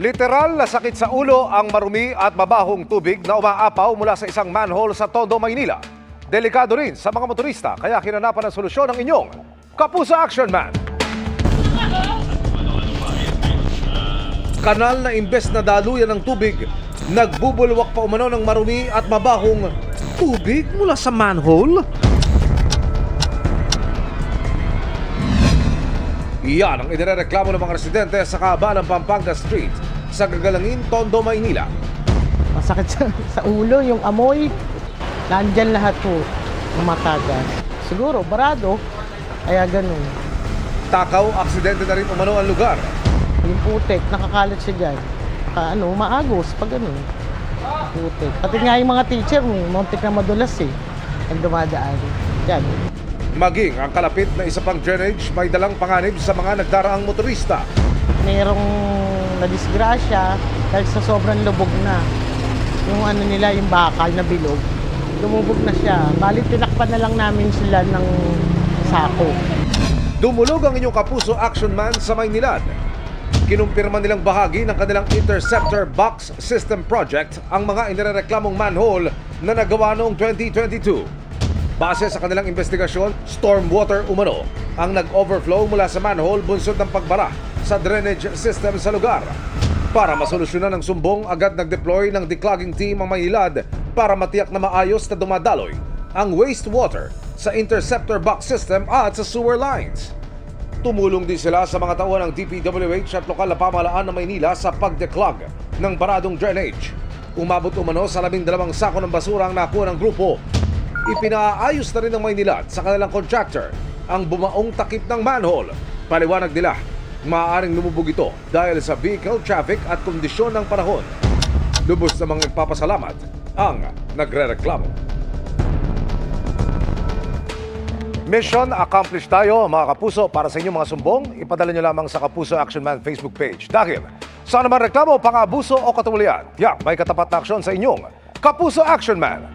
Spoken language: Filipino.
Literal na sakit sa ulo ang marumi at mabahong tubig na umaapaw mula sa isang manhole sa Tondo, Maynila. Delikado rin sa mga motorista kaya hinanapan ng solusyon ng inyong Kapuso Action Man. Kanal na imbes na daluyan ng tubig, nagbubulwak pa umano ng marumi at mabahong tubig mula sa manhole. Iyan ang inireklamo ng mga residente sa kahabaan ng Pampanga Street sa Gagalangin, Tondo, Maynila. Masakit sa ulo, yung amoy. Nandyan lahat po, matagas. Siguro, barado, kaya ganun. Takaw, aksidente na rin umano ang lugar. Yung putik, nakakalat siya dyan. Maagos, pag ganun. Putik. Pati nga yung mga teacher, muntik na madulas ang dumadaan. Yan. Maging ang kalapit na isa pang drainage may dalang panganib sa mga nagdaraang motorista. Mayroong nadisgrasya dahil sa sobrang lubog na. Yung nila, yung bakal na bilog, lumubog na siya. Balit tinakpan na lang namin sila ng sako. Dumulog ang inyong Kapuso Action Man sa Maynilad. Kinumpirma nilang bahagi ng kanilang Interceptor Box System Project ang mga inirereklamong manhole na nagawa noong 2022. Base sa kanilang investigasyon, stormwater umano ang nag-overflow mula sa manhole bunsod ng pagbara sa drainage system sa lugar. Para masolusyonan ng sumbong, agad nag-deploy ng declogging team ang Maynilad para matiyak na maayos na dumadaloy ang wastewater sa interceptor box system at sa sewer lines. Tumulong din sila sa mga tauhan ng DPWH at lokal na pamahalaan ng Maynila sa pag-declog ng baradong drainage. Umabot umano sa 12 sako ng basura ang nakuha ng grupo. Ipinaayos na rin ng Maynilad sa kanilang contractor ang bumaong takip ng manhole. Paliwanag nila, maaaring lumubog ito dahil sa vehicle traffic at kondisyon ng panahon. Lubos namang nagpapasalamat ang nagrereklamo. Mission accomplished tayo mga kapuso. Para sa inyong mga sumbong, ipadala nyo lamang sa Kapuso Action Man Facebook page. Dahil saan naman reklamo, pang-abuso o katulian, may katapat na aksyon sa inyong Kapuso Action Man.